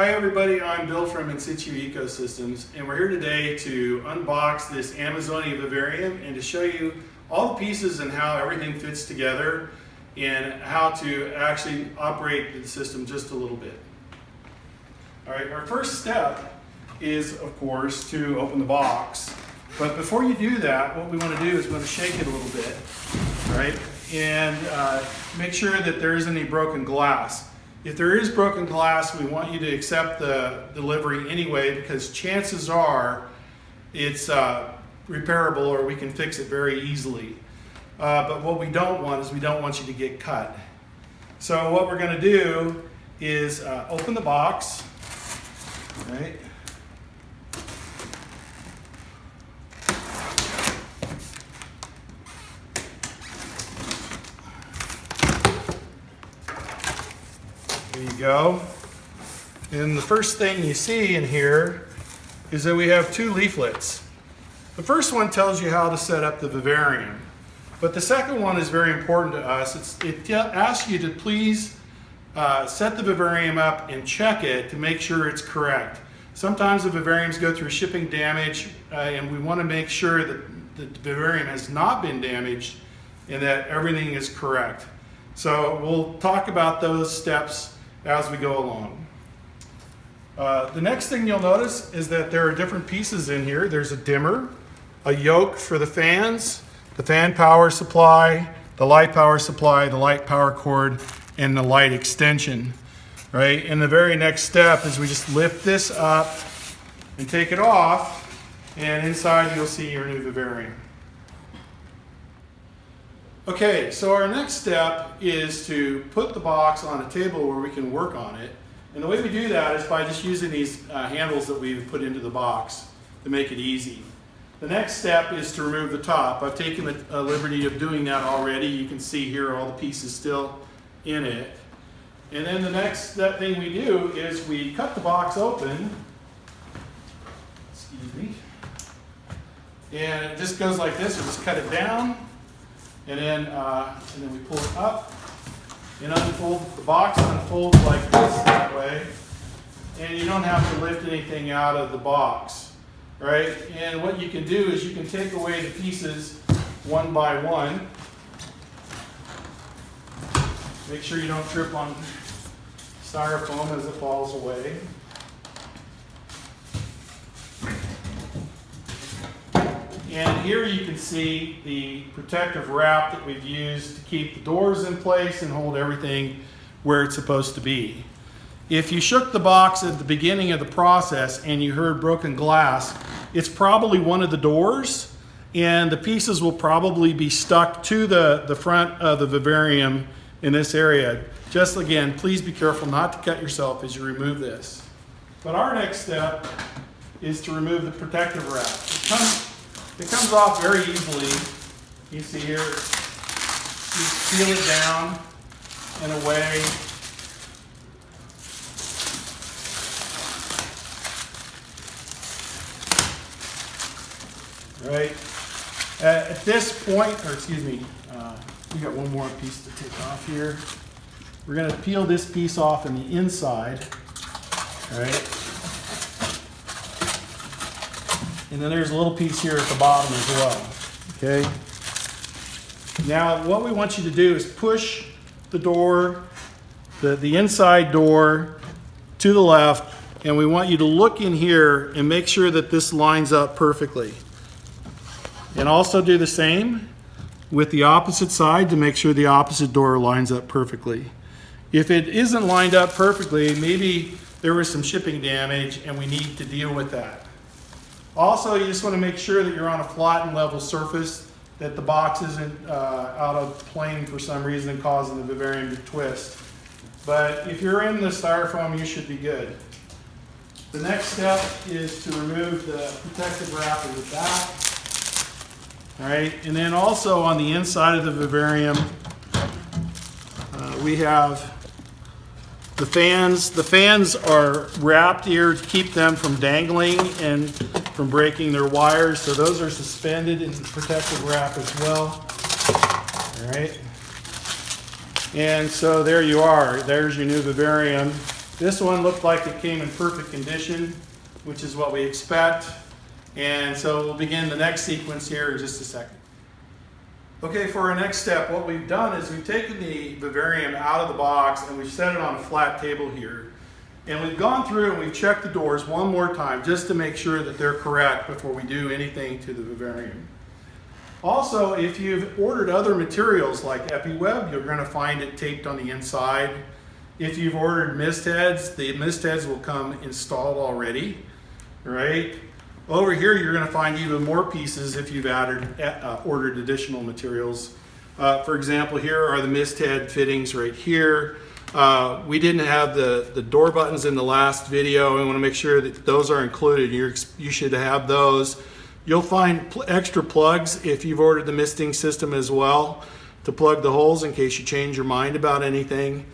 Hi everybody, I'm Bill from InSitu Ecosystems, and we're here today to unbox this Amazonia Vivarium and to show you all the pieces and how everything fits together and how to actually operate the system just a little bit. All right, our first step is, of course, to open the box. But before you do that, what we want to do is we want to shake it a little bit, right? And make sure that there isn't any broken glass. If there is broken glass, we want you to accept the delivery anyway, because chances are it's repairable or we can fix it very easily. But what we don't want is we don't want you to get cut. So what we're going to do is open the box, right? There you go. And the first thing you see in here is that we have two leaflets. The first one tells you how to set up the Vivarium, but the second one is very important to us. It asks you to please set the Vivarium up and check it to make sure it's correct. Sometimes the Vivariums go through shipping damage, and we want to make sure that the Vivarium has not been damaged and that everything is correct. So we'll talk about those steps as we go along. The next thing you'll notice is that there are different pieces in here. There's a dimmer, a yoke for the fans, the fan power supply, the light power supply, the light power cord, and the light extension, right? And the very next step is we just lift this up and take it off, and inside you'll see your new Vivarium. Okay, so our next step is to put the box on a table where we can work on it. And the way we do that is by just using these handles that we've put into the box to make it easy. The next step is to remove the top. I've taken the liberty of doing that already. You can see here all the pieces still in it. And then the next thing we do is we cut the box open. Excuse me. And it just goes like this. We just cut it down. And then we pull it up and unfold. The box unfolds like this that way, and you don't have to lift anything out of the box, right? And what you can do is you can take away the pieces one by one. Make sure you don't trip on styrofoam as it falls away. And here you can see the protective wrap that we've used to keep the doors in place and hold everything where it's supposed to be. If you shook the box at the beginning of the process and you heard broken glass, it's probably one of the doors, and the pieces will probably be stuck to the front of the Vivarium in this area. Just again, please be careful not to cut yourself as you remove this. But our next step is to remove the protective wrap. It comes off very easily. You see here, you peel it down and away. Right. At this point, or excuse me, we got one more piece to take off here. We're going to peel this piece off on the inside. All right. And then there's a little piece here at the bottom as well, okay? Now, what we want you to do is push the door, the inside door to the left, and we want you to look in here and make sure that this lines up perfectly. And also do the same with the opposite side to make sure the opposite door lines up perfectly. If it isn't lined up perfectly, maybe there was some shipping damage and we need to deal with that. Also, you just want to make sure that you're on a flat and level surface, that the box isn't out of plane for some reason causing the Vivarium to twist. But if you're in the styrofoam, you should be good. The next step is to remove the protective wrap in the back. All right, and then also on the inside of the Vivarium, we have the fans. The fans are wrapped here to keep them from dangling and from breaking their wires. So those are suspended in protective wrap as well. All right. And so there you are. There's your new Vivarium. This one looked like it came in perfect condition, which is what we expect. And so we'll begin the next sequence here in just a second. Okay, for our next step, what we've done is we've taken the Vivarium out of the box and we've set it on a flat table here. And we've gone through and we've checked the doors one more time just to make sure that they're correct before we do anything to the Vivarium. Also, if you've ordered other materials like EpiWeb, you're going to find it taped on the inside. If you've ordered mist heads, the mist heads will come installed already, right? Over here, you're going to find even more pieces if you've ordered additional materials. For example, here are the mist head fittings right here. We didn't have the door buttons in the last video. We want to make sure that those are included. You should have those. You'll find extra plugs if you've ordered the misting system as well to plug the holes in case you change your mind about anything.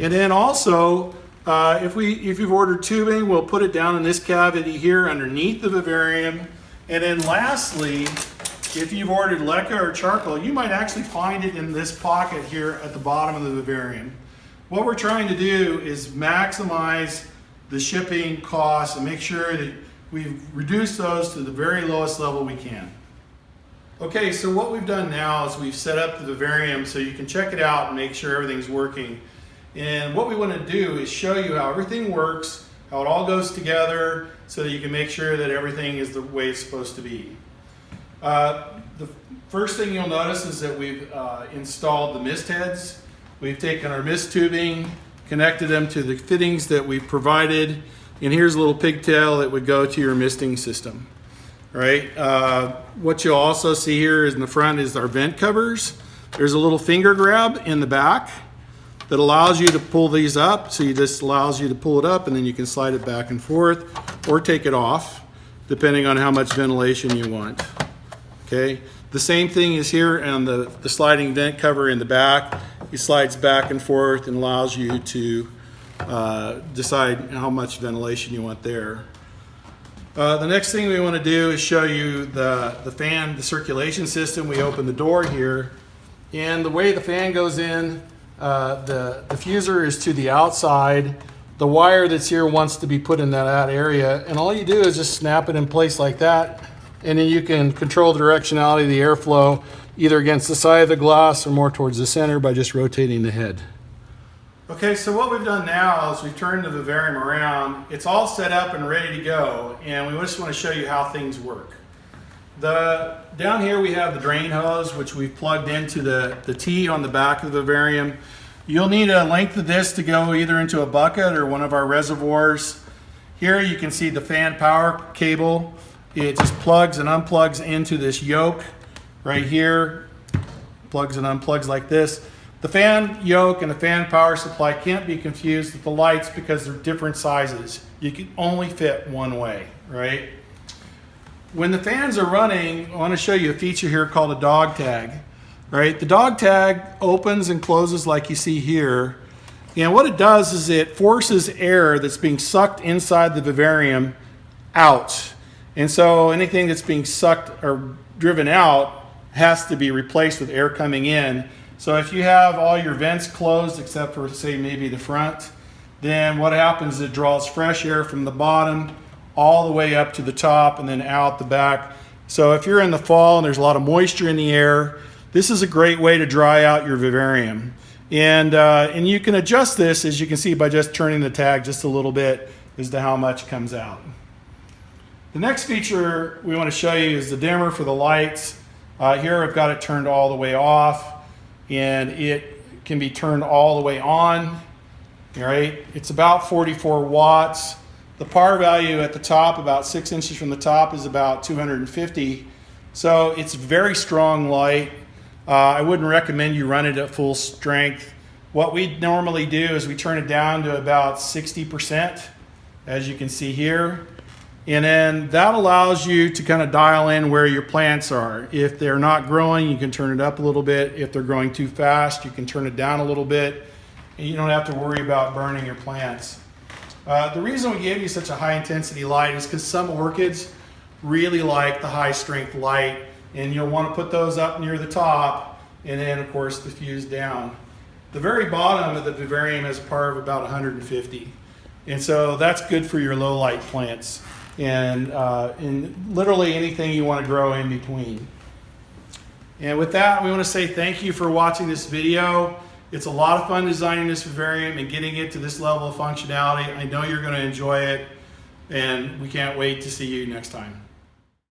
And then also, if you've ordered tubing, we'll put it down in this cavity here underneath the Vivarium. And then lastly, if you've ordered leca or charcoal, you might actually find it in this pocket here at the bottom of the Vivarium. What we're trying to do is maximize the shipping costs and make sure that we've reduced those to the very lowest level we can. Okay, so what we've done now is we've set up the Vivarium so you can check it out and make sure everything's working. And what we want to do is show you how everything works, how it all goes together, so that you can make sure that everything is the way it's supposed to be. The first thing you'll notice is that we've installed the mist heads. We've taken our mist tubing, connected them to the fittings that we've provided, and here's a little pigtail that would go to your misting system. Right? What you'll also see here is in the front is our vent covers. There's a little finger grab in the back that allows you to pull these up. So this allows you to pull it up and then you can slide it back and forth or take it off depending on how much ventilation you want. Okay. The same thing is here on the sliding vent cover in the back. It slides back and forth and allows you to decide how much ventilation you want there. The next thing we want to do is show you the fan, the circulation system. We open the door here, and the way the fan goes in, the diffuser is to the outside. The wire that's here wants to be put in that area, and all you do is just snap it in place like that, and then you can control the directionality of the airflow either against the side of the glass or more towards the center by just rotating the head. Okay, so what we've done now is we've turned the Vivarium around. It's all set up and ready to go, and we just want to show you how things work. Down here we have the drain hose, which we've plugged into the T on the back of the Vivarium. You'll need a length of this to go either into a bucket or one of our reservoirs. Here you can see the fan power cable. It just plugs and unplugs into this yoke right here. Plugs and unplugs like this. The fan yoke and the fan power supply can't be confused with the lights because they're different sizes. You can only fit one way, right? When the fans are running, I want to show you a feature here called a dog tag, right? The dog tag opens and closes like you see here. And what it does is it forces air that's being sucked inside the Vivarium out. And so anything that's being sucked or driven out has to be replaced with air coming in. So if you have all your vents closed except for, say, maybe the front, then what happens is it draws fresh air from the bottom all the way up to the top and then out the back. So if you're in the fall and there's a lot of moisture in the air, this is a great way to dry out your Vivarium. And you can adjust this, as you can see, by just turning the tag just a little bit as to how much comes out. The next feature we want to show you is the dimmer for the lights. Here I've got it turned all the way off, and it can be turned all the way on. All right, it's about 44 watts. The power value at the top, about 6 inches from the top, is about 250. So it's very strong light. I wouldn't recommend you run it at full strength. What we normally do is we turn it down to about 60%, as you can see here. And then that allows you to kind of dial in where your plants are. If they're not growing, you can turn it up a little bit. If they're growing too fast, you can turn it down a little bit. And you don't have to worry about burning your plants. The reason we gave you such a high intensity light is because some orchids really like the high strength light, and you'll want to put those up near the top and then of course diffuse down. The very bottom of the Vivarium has a power of about 150. And so that's good for your low light plants and literally anything you want to grow in between. And with that, we want to say thank you for watching this video. It's a lot of fun designing this vivarium and getting it to this level of functionality. I know you're going to enjoy it, and we can't wait to see you next time.